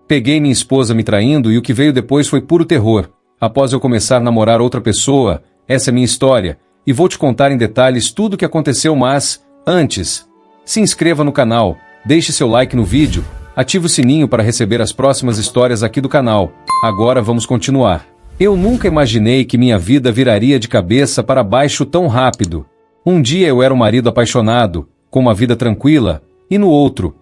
Peguei minha esposa me traindo e o que veio depois foi puro terror. Após eu começar a namorar outra pessoa, essa é minha história, e vou te contar em detalhes tudo o que aconteceu, mas, antes, se inscreva no canal, deixe seu like no vídeo, ative o sininho para receber as próximas histórias aqui do canal. Agora vamos continuar. Eu nunca imaginei que minha vida viraria de cabeça para baixo tão rápido. Um dia eu era um marido apaixonado, com uma vida tranquila, e no outro,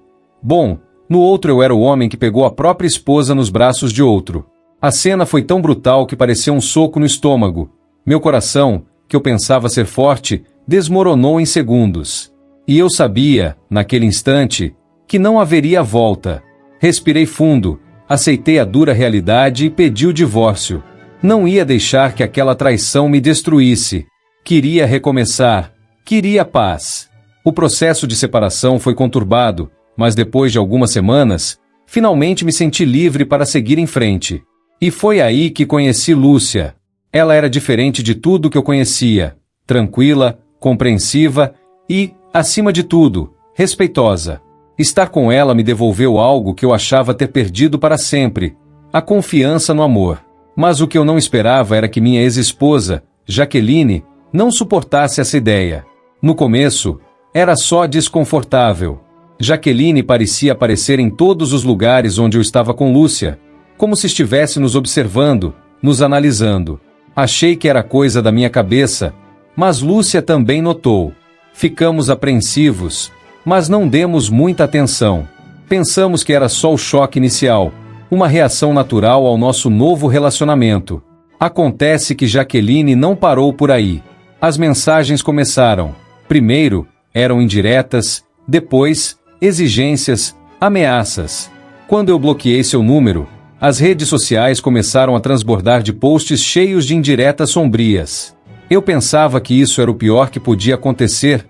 no outro eu era o homem que pegou a própria esposa nos braços de outro. A cena foi tão brutal que parecia um soco no estômago. Meu coração, que eu pensava ser forte, desmoronou em segundos. E eu sabia, naquele instante, que não haveria volta. Respirei fundo, aceitei a dura realidade e pedi o divórcio. Não ia deixar que aquela traição me destruísse. Queria recomeçar. Queria paz. O processo de separação foi conturbado, mas depois de algumas semanas, finalmente me senti livre para seguir em frente. E foi aí que conheci Lúcia. Ela era diferente de tudo que eu conhecia. Tranquila, compreensiva e, acima de tudo, respeitosa. Estar com ela me devolveu algo que eu achava ter perdido para sempre: a confiança no amor. Mas o que eu não esperava era que minha ex-esposa, Jaqueline, não suportasse essa ideia. No começo, era só desconfortável. Jaqueline parecia aparecer em todos os lugares onde eu estava com Lúcia, como se estivesse nos observando, nos analisando. Achei que era coisa da minha cabeça, mas Lúcia também notou. Ficamos apreensivos, mas não demos muita atenção. Pensamos que era só o choque inicial, uma reação natural ao nosso novo relacionamento. Acontece que Jaqueline não parou por aí. As mensagens começaram. Primeiro, eram indiretas, depois, exigências, ameaças. Quando eu bloqueei seu número, as redes sociais começaram a transbordar de posts cheios de indiretas sombrias. Eu pensava que isso era o pior que podia acontecer.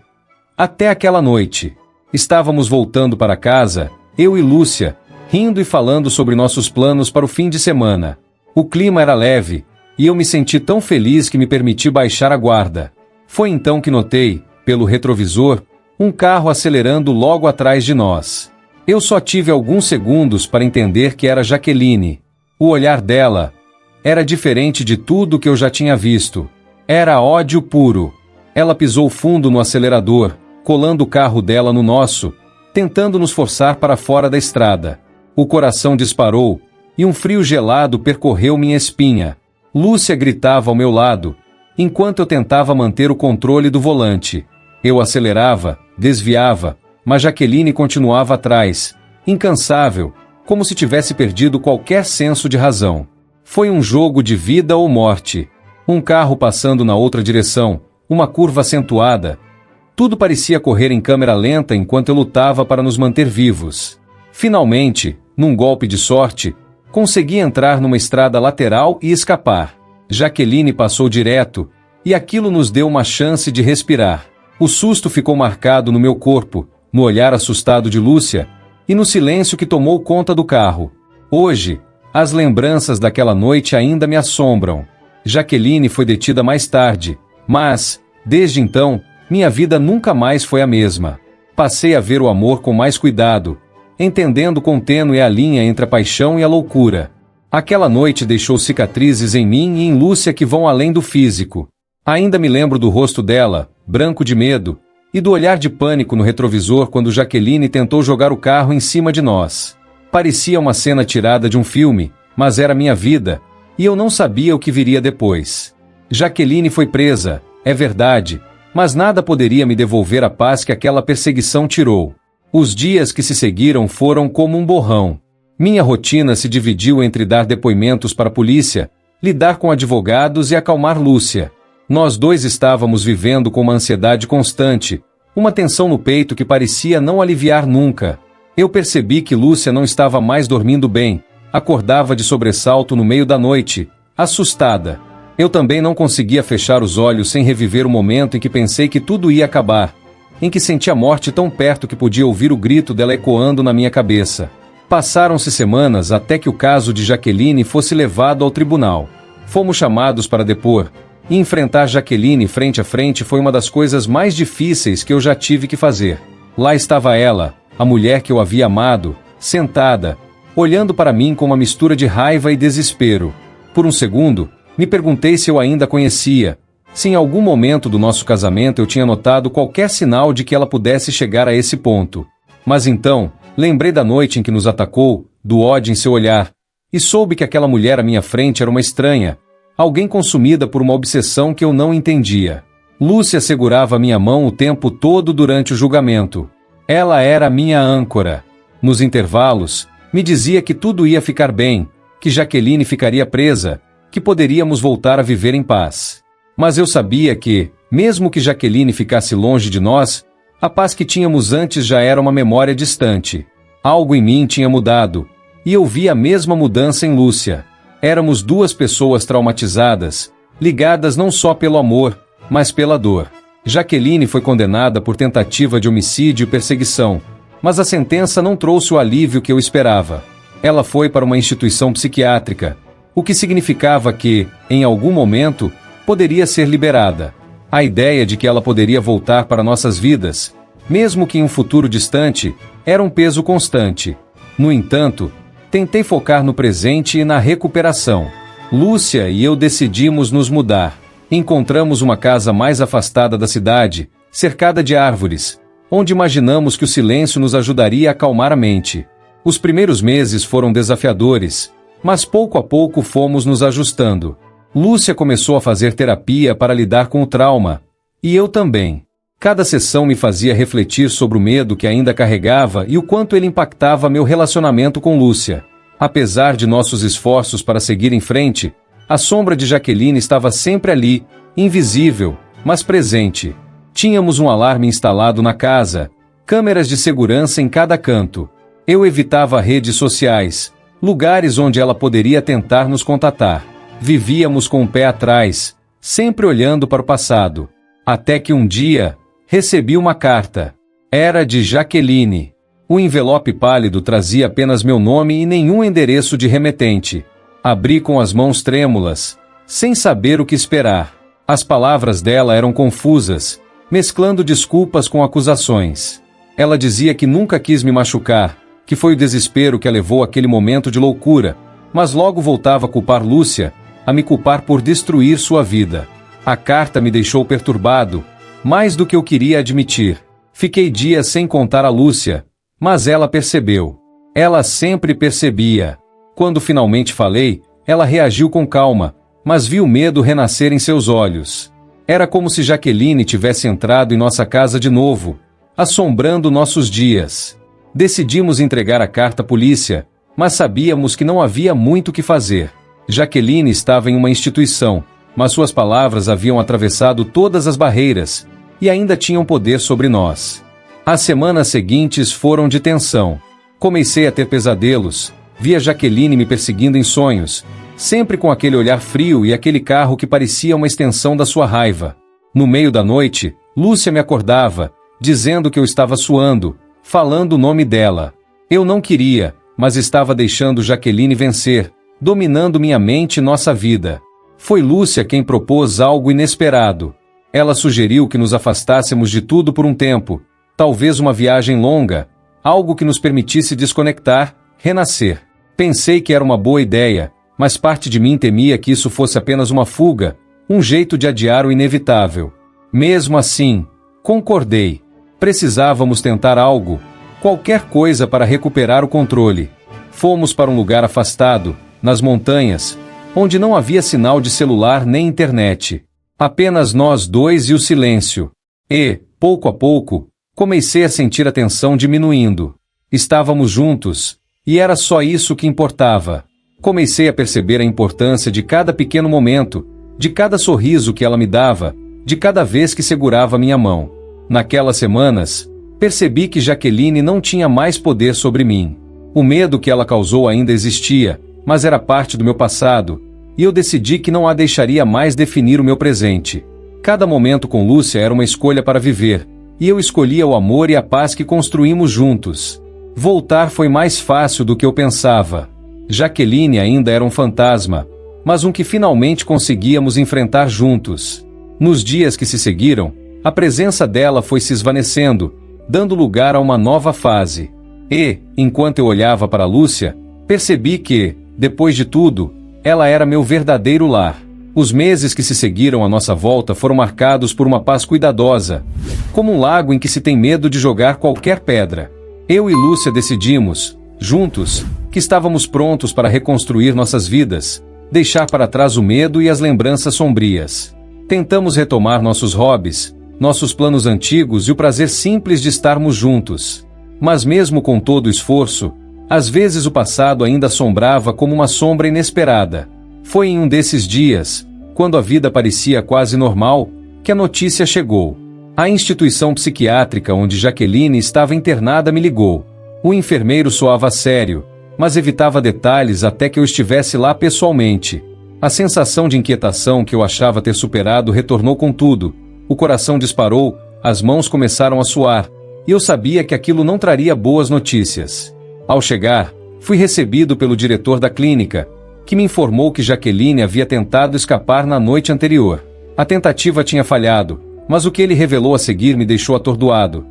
Até aquela noite. Estávamos voltando para casa, eu e Lúcia, rindo e falando sobre nossos planos para o fim de semana. O clima era leve, e eu me senti tão feliz que me permiti baixar a guarda. Foi então que notei, pelo retrovisor, um carro acelerando logo atrás de nós. Eu só tive alguns segundos para entender que era Jaqueline. O olhar dela era diferente de tudo que eu já tinha visto. Era ódio puro. Ela pisou fundo no acelerador, colando o carro dela no nosso, tentando nos forçar para fora da estrada. O coração disparou, e um frio gelado percorreu minha espinha. Lúcia gritava ao meu lado, enquanto eu tentava manter o controle do volante. Eu acelerava, desviava, mas Jaqueline continuava atrás, incansável, como se tivesse perdido qualquer senso de razão. Foi um jogo de vida ou morte. Um carro passando na outra direção, uma curva acentuada. Tudo parecia correr em câmera lenta enquanto eu lutava para nos manter vivos. Finalmente, num golpe de sorte, consegui entrar numa estrada lateral e escapar. Jaqueline passou direto, e aquilo nos deu uma chance de respirar. O susto ficou marcado no meu corpo, no olhar assustado de Lúcia, e no silêncio que tomou conta do carro. Hoje, as lembranças daquela noite ainda me assombram. Jaqueline foi detida mais tarde, mas, desde então, minha vida nunca mais foi a mesma. Passei a ver o amor com mais cuidado, entendendo quão tênue é a linha entre a paixão e a loucura. Aquela noite deixou cicatrizes em mim e em Lúcia que vão além do físico. Ainda me lembro do rosto dela, branco de medo, e do olhar de pânico no retrovisor quando Jaqueline tentou jogar o carro em cima de nós. Parecia uma cena tirada de um filme, mas era minha vida, e eu não sabia o que viria depois. Jaqueline foi presa, é verdade, mas nada poderia me devolver a paz que aquela perseguição tirou. Os dias que se seguiram foram como um borrão. Minha rotina se dividiu entre dar depoimentos para a polícia, lidar com advogados e acalmar Lúcia. Nós dois estávamos vivendo com uma ansiedade constante, uma tensão no peito que parecia não aliviar nunca. Eu percebi que Lúcia não estava mais dormindo bem, acordava de sobressalto no meio da noite, assustada. Eu também não conseguia fechar os olhos sem reviver o momento em que pensei que tudo ia acabar, em que senti a morte tão perto que podia ouvir o grito dela ecoando na minha cabeça. Passaram-se semanas até que o caso de Jaqueline fosse levado ao tribunal. Fomos chamados para depor, e enfrentar Jaqueline frente a frente foi uma das coisas mais difíceis que eu já tive que fazer. Lá estava ela, a mulher que eu havia amado, sentada, olhando para mim com uma mistura de raiva e desespero. Por um segundo, me perguntei se eu ainda a conhecia, se em algum momento do nosso casamento eu tinha notado qualquer sinal de que ela pudesse chegar a esse ponto. Mas então, lembrei da noite em que nos atacou, do ódio em seu olhar, e soube que aquela mulher à minha frente era uma estranha, alguém consumida por uma obsessão que eu não entendia. Lúcia segurava minha mão o tempo todo durante o julgamento. Ela era minha âncora. Nos intervalos, me dizia que tudo ia ficar bem, que Jaqueline ficaria presa, que poderíamos voltar a viver em paz. Mas eu sabia que, mesmo que Jaqueline ficasse longe de nós, a paz que tínhamos antes já era uma memória distante. Algo em mim tinha mudado, e eu vi a mesma mudança em Lúcia. Éramos duas pessoas traumatizadas, ligadas não só pelo amor, mas pela dor. Jaqueline foi condenada por tentativa de homicídio e perseguição, mas a sentença não trouxe o alívio que eu esperava. Ela foi para uma instituição psiquiátrica, o que significava que, em algum momento, poderia ser liberada. A ideia de que ela poderia voltar para nossas vidas, mesmo que em um futuro distante, era um peso constante. No entanto, tentei focar no presente e na recuperação. Lúcia e eu decidimos nos mudar. Encontramos uma casa mais afastada da cidade, cercada de árvores, onde imaginamos que o silêncio nos ajudaria a acalmar a mente. Os primeiros meses foram desafiadores, mas pouco a pouco fomos nos ajustando. Lúcia começou a fazer terapia para lidar com o trauma, e eu também. Cada sessão me fazia refletir sobre o medo que ainda carregava e o quanto ele impactava meu relacionamento com Lúcia. Apesar de nossos esforços para seguir em frente, a sombra de Jaqueline estava sempre ali, invisível, mas presente. Tínhamos um alarme instalado na casa, câmeras de segurança em cada canto. Eu evitava redes sociais, lugares onde ela poderia tentar nos contatar. Vivíamos com o pé atrás, sempre olhando para o passado. Até que um dia, recebi uma carta. Era de Jaqueline. O envelope pálido trazia apenas meu nome e nenhum endereço de remetente. Abri com as mãos trêmulas, sem saber o que esperar. As palavras dela eram confusas, mesclando desculpas com acusações. Ela dizia que nunca quis me machucar, que foi o desespero que a levou àquele momento de loucura, mas logo voltava a culpar Lúcia, a me culpar por destruir sua vida. A carta me deixou perturbado, mais do que eu queria admitir. Fiquei dias sem contar a Lúcia, mas ela percebeu. Ela sempre percebia. Quando finalmente falei, ela reagiu com calma, mas vi o medo renascer em seus olhos. Era como se Jaqueline tivesse entrado em nossa casa de novo, assombrando nossos dias. Decidimos entregar a carta à polícia, mas sabíamos que não havia muito o que fazer. Jaqueline estava em uma instituição, mas suas palavras haviam atravessado todas as barreiras e ainda tinham poder sobre nós. As semanas seguintes foram de tensão. Comecei a ter pesadelos, via Jaqueline me perseguindo em sonhos, sempre com aquele olhar frio e aquele carro que parecia uma extensão da sua raiva. No meio da noite, Lúcia me acordava, dizendo que eu estava suando, falando o nome dela. Eu não queria, mas estava deixando Jaqueline vencer, dominando minha mente e nossa vida. Foi Lúcia quem propôs algo inesperado. Ela sugeriu que nos afastássemos de tudo por um tempo, talvez uma viagem longa, algo que nos permitisse desconectar, renascer. Pensei que era uma boa ideia, mas parte de mim temia que isso fosse apenas uma fuga, um jeito de adiar o inevitável. Mesmo assim, concordei. Precisávamos tentar algo, qualquer coisa para recuperar o controle. Fomos para um lugar afastado, nas montanhas, onde não havia sinal de celular nem internet. Apenas nós dois e o silêncio. E, pouco a pouco, comecei a sentir a tensão diminuindo. Estávamos juntos, e era só isso que importava. Comecei a perceber a importância de cada pequeno momento, de cada sorriso que ela me dava, de cada vez que segurava minha mão. Naquelas semanas, percebi que Jaqueline não tinha mais poder sobre mim. O medo que ela causou ainda existia, mas era parte do meu passado, e eu decidi que não a deixaria mais definir o meu presente. Cada momento com Lúcia era uma escolha para viver, e eu escolhia o amor e a paz que construímos juntos. Voltar foi mais fácil do que eu pensava. Jaqueline ainda era um fantasma, mas um que finalmente conseguíamos enfrentar juntos. Nos dias que se seguiram, a presença dela foi se esvanecendo, dando lugar a uma nova fase. E, enquanto eu olhava para Lúcia, Percebi que, depois de tudo, ela era meu verdadeiro lar. Os meses que se seguiram à nossa volta foram marcados por uma paz cuidadosa, como um lago em que se tem medo de jogar qualquer pedra. Eu e Lúcia decidimos, juntos, que estávamos prontos para reconstruir nossas vidas, deixar para trás o medo e as lembranças sombrias. Tentamos retomar nossos hobbies, nossos planos antigos e o prazer simples de estarmos juntos. Mas mesmo com todo o esforço, às vezes o passado ainda assombrava como uma sombra inesperada. Foi em um desses dias, quando a vida parecia quase normal, que a notícia chegou. A instituição psiquiátrica onde Jaqueline estava internada me ligou. O enfermeiro soava sério, mas evitava detalhes até que eu estivesse lá pessoalmente. A sensação de inquietação que eu achava ter superado retornou com tudo. O coração disparou, as mãos começaram a suar, e eu sabia que aquilo não traria boas notícias. Ao chegar, fui recebido pelo diretor da clínica, que me informou que Jaqueline havia tentado escapar na noite anterior. A tentativa tinha falhado, mas o que ele revelou a seguir me deixou atordoado.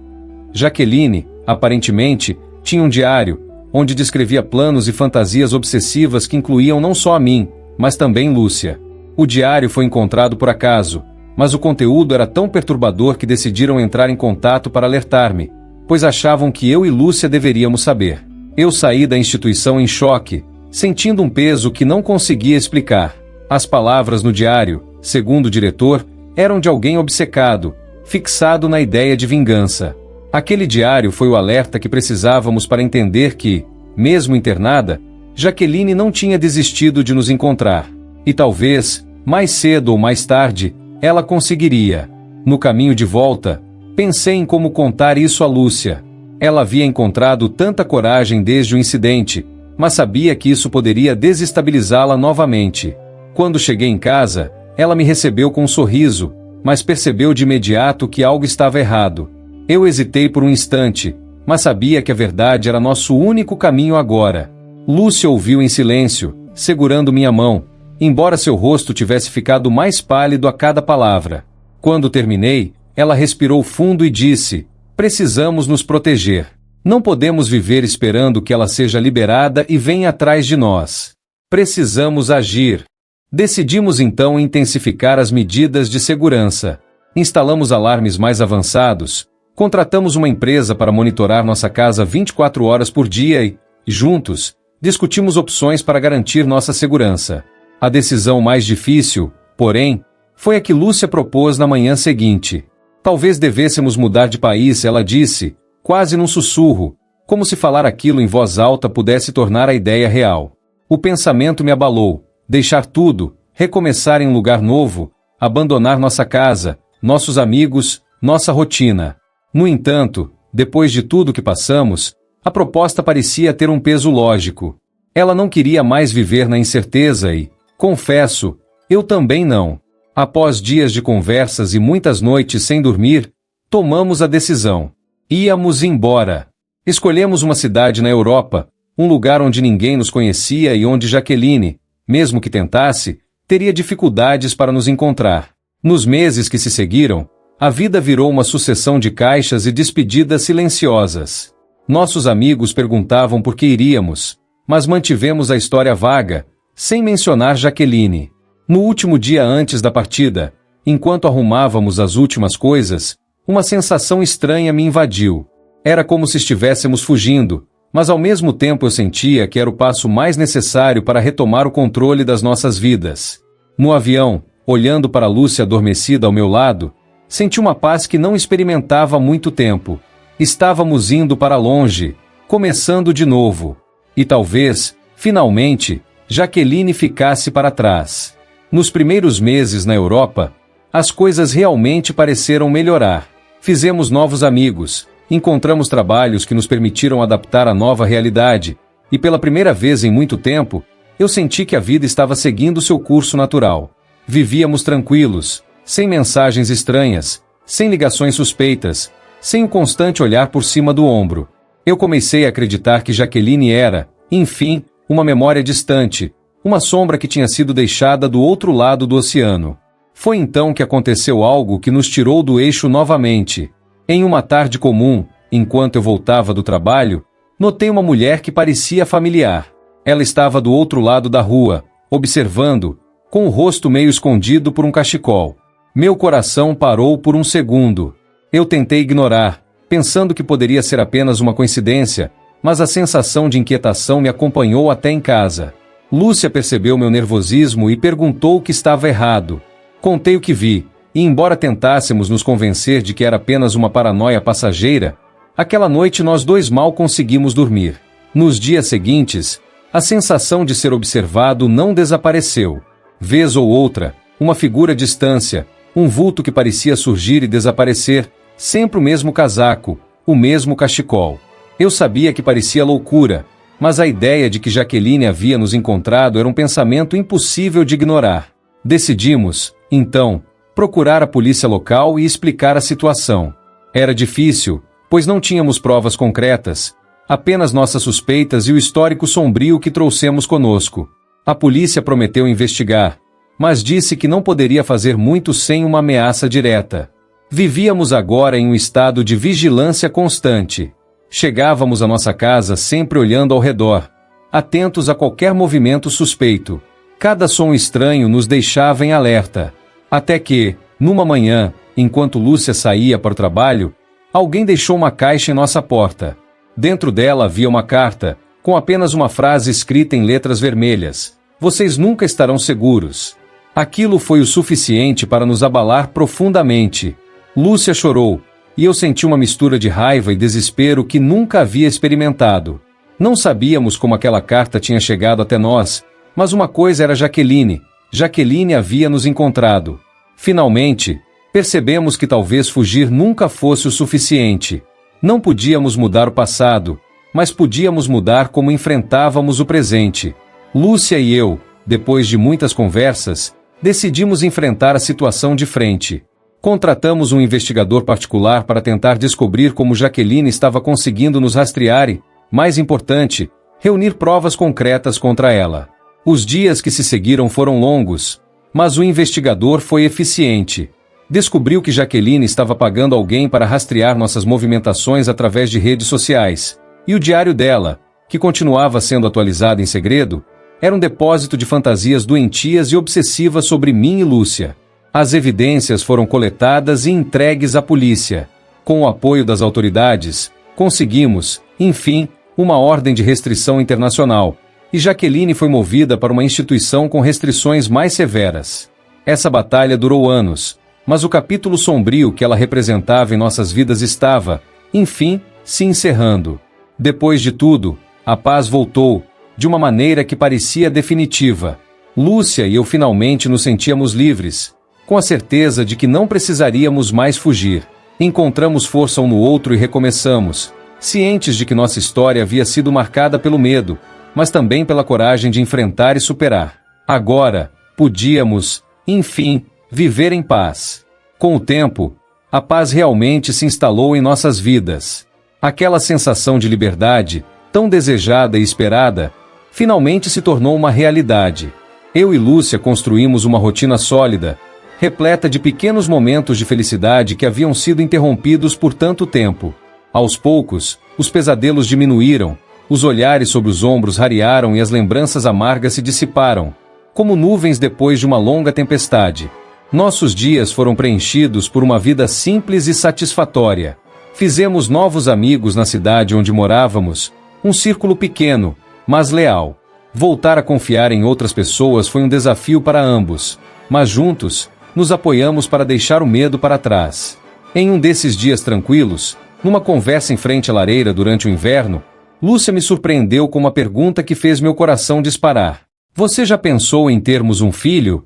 Jaqueline, aparentemente, tinha um diário, onde descrevia planos e fantasias obsessivas que incluíam não só a mim, mas também Lúcia. O diário foi encontrado por acaso, mas o conteúdo era tão perturbador que decidiram entrar em contato para alertar-me, pois achavam que eu e Lúcia deveríamos saber. Eu saí da instituição em choque, sentindo um peso que não conseguia explicar. As palavras no diário, segundo o diretor, eram de alguém obcecado, fixado na ideia de vingança. Aquele diário foi o alerta que precisávamos para entender que, mesmo internada, Jaqueline não tinha desistido de nos encontrar. E talvez, mais cedo ou mais tarde, ela conseguiria. No caminho de volta, pensei em como contar isso a Lúcia. Ela havia encontrado tanta coragem desde o incidente, mas sabia que isso poderia desestabilizá-la novamente. Quando cheguei em casa, ela me recebeu com um sorriso, mas percebeu de imediato que algo estava errado. Eu hesitei por um instante, mas sabia que a verdade era nosso único caminho agora. Lúcia ouviu em silêncio, segurando minha mão, embora seu rosto tivesse ficado mais pálido a cada palavra. Quando terminei, ela respirou fundo e disse: "Precisamos nos proteger. Não podemos viver esperando que ela seja liberada e venha atrás de nós. Precisamos agir." Decidimos então intensificar as medidas de segurança. Instalamos alarmes mais avançados, contratamos uma empresa para monitorar nossa casa 24 horas por dia e, juntos, discutimos opções para garantir nossa segurança. A decisão mais difícil, porém, foi a que Lúcia propôs na manhã seguinte. Talvez devêssemos mudar de país, ela disse, quase num sussurro, como se falar aquilo em voz alta pudesse tornar a ideia real. O pensamento me abalou. Deixar tudo, recomeçar em um lugar novo, abandonar nossa casa, nossos amigos, nossa rotina. No entanto, depois de tudo que passamos, a proposta parecia ter um peso lógico. Ela não queria mais viver na incerteza e, confesso, eu também não. Após dias de conversas e muitas noites sem dormir, tomamos a decisão. Íamos embora. Escolhemos uma cidade na Europa, um lugar onde ninguém nos conhecia e onde Jaqueline, mesmo que tentasse, teria dificuldades para nos encontrar. Nos meses que se seguiram, a vida virou uma sucessão de caixas e despedidas silenciosas. Nossos amigos perguntavam por que iríamos, mas mantivemos a história vaga, sem mencionar Jaqueline. No último dia antes da partida, enquanto arrumávamos as últimas coisas, uma sensação estranha me invadiu. Era como se estivéssemos fugindo, mas ao mesmo tempo eu sentia que era o passo mais necessário para retomar o controle das nossas vidas. No avião, olhando para Lúcia adormecida ao meu lado, senti uma paz que não experimentava há muito tempo. Estávamos indo para longe, começando de novo. E talvez, finalmente, Jaqueline ficasse para trás. Nos primeiros meses na Europa, as coisas realmente pareceram melhorar. Fizemos novos amigos, encontramos trabalhos que nos permitiram adaptar à nova realidade, e pela primeira vez em muito tempo, eu senti que a vida estava seguindo seu curso natural. Vivíamos tranquilos, sem mensagens estranhas, sem ligações suspeitas, sem o constante olhar por cima do ombro. Eu comecei a acreditar que Jaqueline era, enfim, uma memória distante, uma sombra que tinha sido deixada do outro lado do oceano. Foi então que aconteceu algo que nos tirou do eixo novamente. Em uma tarde comum, enquanto eu voltava do trabalho, notei uma mulher que parecia familiar. Ela estava do outro lado da rua, observando, com o rosto meio escondido por um cachecol. Meu coração parou por um segundo. Eu tentei ignorar, pensando que poderia ser apenas uma coincidência, mas a sensação de inquietação me acompanhou até em casa. Lúcia percebeu meu nervosismo e perguntou o que estava errado. Contei o que vi, e embora tentássemos nos convencer de que era apenas uma paranoia passageira, aquela noite nós dois mal conseguimos dormir. Nos dias seguintes, a sensação de ser observado não desapareceu. Vez ou outra, uma figura à distância, um vulto que parecia surgir e desaparecer, sempre o mesmo casaco, o mesmo cachecol. Eu sabia que parecia loucura, mas a ideia de que Jaqueline havia nos encontrado era um pensamento impossível de ignorar. Decidimos, então, procurar a polícia local e explicar a situação. Era difícil, pois não tínhamos provas concretas, apenas nossas suspeitas e o histórico sombrio que trouxemos conosco. A polícia prometeu investigar, mas disse que não poderia fazer muito sem uma ameaça direta. Vivíamos agora em um estado de vigilância constante. Chegávamos à nossa casa sempre olhando ao redor, atentos a qualquer movimento suspeito. Cada som estranho nos deixava em alerta. Até que, numa manhã, enquanto Lúcia saía para o trabalho, alguém deixou uma caixa em nossa porta. Dentro dela havia uma carta, com apenas uma frase escrita em letras vermelhas: "Vocês nunca estarão seguros." Aquilo foi o suficiente para nos abalar profundamente. Lúcia chorou, e eu senti uma mistura de raiva e desespero que nunca havia experimentado. Não sabíamos como aquela carta tinha chegado até nós, mas uma coisa era Jaqueline. Jaqueline havia nos encontrado. Finalmente, percebemos que talvez fugir nunca fosse o suficiente. Não podíamos mudar o passado, mas podíamos mudar como enfrentávamos o presente. Lúcia e eu, depois de muitas conversas, decidimos enfrentar a situação de frente. Contratamos um investigador particular para tentar descobrir como Jaqueline estava conseguindo nos rastrear e, mais importante, reunir provas concretas contra ela. Os dias que se seguiram foram longos, mas o investigador foi eficiente. Descobriu que Jaqueline estava pagando alguém para rastrear nossas movimentações através de redes sociais, e o diário dela, que continuava sendo atualizado em segredo, era um depósito de fantasias doentias e obsessivas sobre mim e Lúcia. As evidências foram coletadas e entregues à polícia. Com o apoio das autoridades, conseguimos, enfim, uma ordem de restrição internacional, e Jaqueline foi movida para uma instituição com restrições mais severas. Essa batalha durou anos, mas o capítulo sombrio que ela representava em nossas vidas estava, enfim, se encerrando. Depois de tudo, a paz voltou, de uma maneira que parecia definitiva. Lúcia e eu finalmente nos sentíamos livres, com a certeza de que não precisaríamos mais fugir. Encontramos força um no outro e recomeçamos, cientes de que nossa história havia sido marcada pelo medo, mas também pela coragem de enfrentar e superar. Agora, podíamos, enfim, viver em paz. Com o tempo, a paz realmente se instalou em nossas vidas. Aquela sensação de liberdade, tão desejada e esperada, finalmente se tornou uma realidade. Eu e Lúcia construímos uma rotina sólida, repleta de pequenos momentos de felicidade que haviam sido interrompidos por tanto tempo. Aos poucos, os pesadelos diminuíram, os olhares sobre os ombros rarearam e as lembranças amargas se dissiparam, como nuvens depois de uma longa tempestade. Nossos dias foram preenchidos por uma vida simples e satisfatória. Fizemos novos amigos na cidade onde morávamos, um círculo pequeno, mas leal. Voltar a confiar em outras pessoas foi um desafio para ambos, mas juntos, nos apoiamos para deixar o medo para trás. Em um desses dias tranquilos, numa conversa em frente à lareira durante o inverno, Lúcia me surpreendeu com uma pergunta que fez meu coração disparar. "Você já pensou em termos um filho?"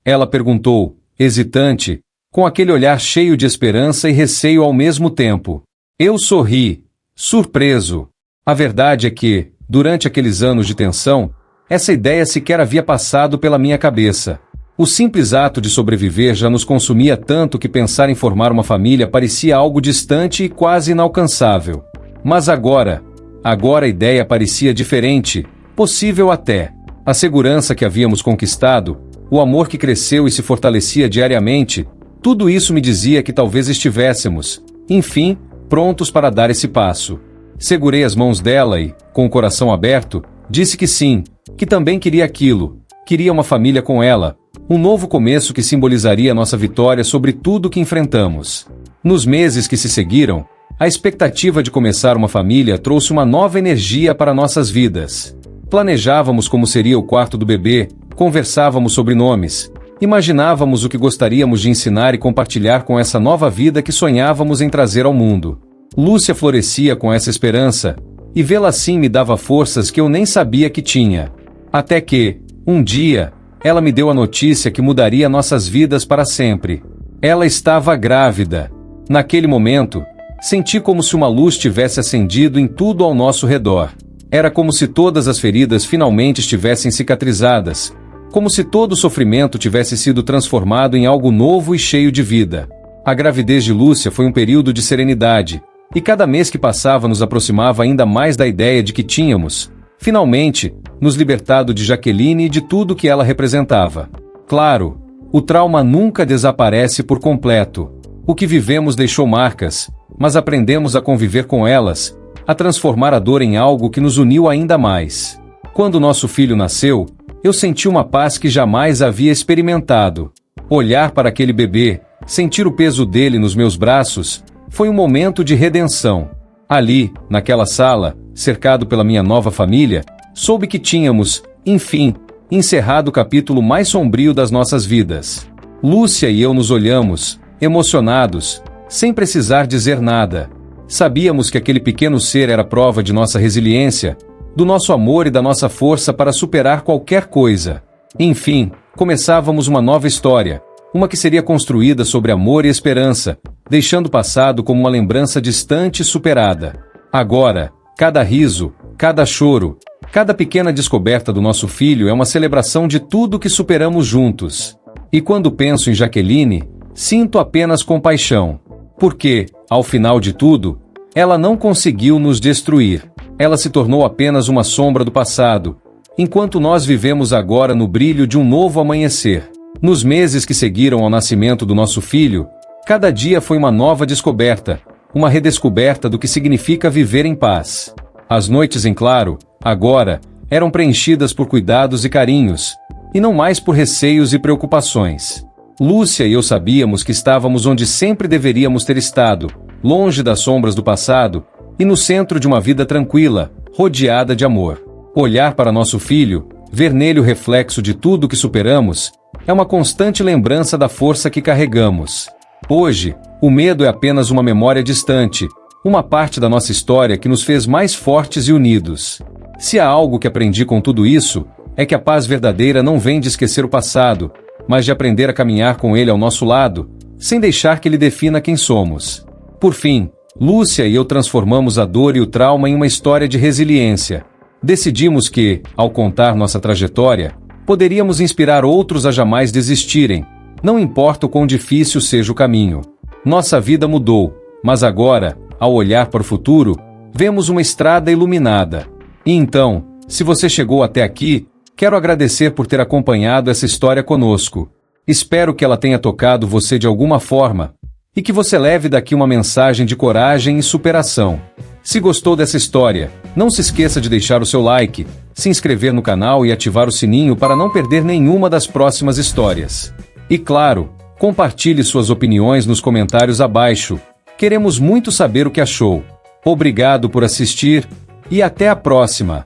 Ela perguntou, hesitante, com aquele olhar cheio de esperança e receio ao mesmo tempo. Eu sorri, surpreso. A verdade é que, durante aqueles anos de tensão, essa ideia sequer havia passado pela minha cabeça. O simples ato de sobreviver já nos consumia tanto que pensar em formar uma família parecia algo distante e quase inalcançável. Mas agora a ideia parecia diferente, possível até. A segurança que havíamos conquistado, o amor que cresceu e se fortalecia diariamente, tudo isso me dizia que talvez estivéssemos, enfim, prontos para dar esse passo. Segurei as mãos dela e, com o coração aberto, Disse que sim, que também queria aquilo, queria uma família com ela, um novo começo que simbolizaria nossa vitória sobre tudo que enfrentamos. Nos meses que se seguiram, a expectativa de começar uma família trouxe uma nova energia para nossas vidas. Planejávamos como seria o quarto do bebê, conversávamos sobre nomes, imaginávamos o que gostaríamos de ensinar e compartilhar com essa nova vida que sonhávamos em trazer ao mundo. Lúcia florescia com essa esperança, e vê-la assim me dava forças que eu nem sabia que tinha. Até que, um dia, ela me deu a notícia que mudaria nossas vidas para sempre. Ela estava grávida. Naquele momento, senti como se uma luz tivesse acendido em tudo ao nosso redor. Era como se todas as feridas finalmente estivessem cicatrizadas, como se todo o sofrimento tivesse sido transformado em algo novo e cheio de vida. A gravidez de Lúcia foi um período de serenidade, e cada mês que passava nos aproximava ainda mais da ideia de que tínhamos, finalmente, nos libertado de Jaqueline e de tudo que ela representava. Claro, o trauma nunca desaparece por completo. O que vivemos deixou marcas, mas aprendemos a conviver com elas, a transformar a dor em algo que nos uniu ainda mais. Quando nosso filho nasceu, eu senti uma paz que jamais havia experimentado. Olhar para aquele bebê, sentir o peso dele nos meus braços, foi um momento de redenção. Ali, naquela sala, cercado pela minha nova família, soube que tínhamos, enfim, encerrado o capítulo mais sombrio das nossas vidas. Lúcia e eu nos olhamos, emocionados, sem precisar dizer nada. Sabíamos que aquele pequeno ser era prova de nossa resiliência, do nosso amor e da nossa força para superar qualquer coisa. Enfim, começávamos uma nova história, uma que seria construída sobre amor e esperança, deixando o passado como uma lembrança distante e superada. Agora, cada riso, cada choro, cada pequena descoberta do nosso filho é uma celebração de tudo que superamos juntos. E quando penso em Jaqueline, sinto apenas compaixão. Porque, ao final de tudo, ela não conseguiu nos destruir. Ela se tornou apenas uma sombra do passado, enquanto nós vivemos agora no brilho de um novo amanhecer. Nos meses que seguiram ao nascimento do nosso filho, cada dia foi uma nova descoberta, uma redescoberta do que significa viver em paz. As noites em claro, agora, eram preenchidas por cuidados e carinhos, e não mais por receios e preocupações. Lúcia e eu sabíamos que estávamos onde sempre deveríamos ter estado, longe das sombras do passado, e no centro de uma vida tranquila, rodeada de amor. Olhar para nosso filho, ver nele o reflexo de tudo que superamos, é uma constante lembrança da força que carregamos. Hoje, o medo é apenas uma memória distante, uma parte da nossa história que nos fez mais fortes e unidos. Se há algo que aprendi com tudo isso, é que a paz verdadeira não vem de esquecer o passado, mas de aprender a caminhar com ele ao nosso lado, sem deixar que ele defina quem somos. Por fim, Lúcia e eu transformamos a dor e o trauma em uma história de resiliência. Decidimos que, ao contar nossa trajetória, poderíamos inspirar outros a jamais desistirem, não importa o quão difícil seja o caminho. Nossa vida mudou, mas agora, ao olhar para o futuro, vemos uma estrada iluminada. E então, se você chegou até aqui, quero agradecer por ter acompanhado essa história conosco. Espero que ela tenha tocado você de alguma forma, e que você leve daqui uma mensagem de coragem e superação. Se gostou dessa história, não se esqueça de deixar o seu like, se inscrever no canal e ativar o sininho para não perder nenhuma das próximas histórias. E claro, compartilhe suas opiniões nos comentários abaixo. Queremos muito saber o que achou. Obrigado por assistir, e até a próxima!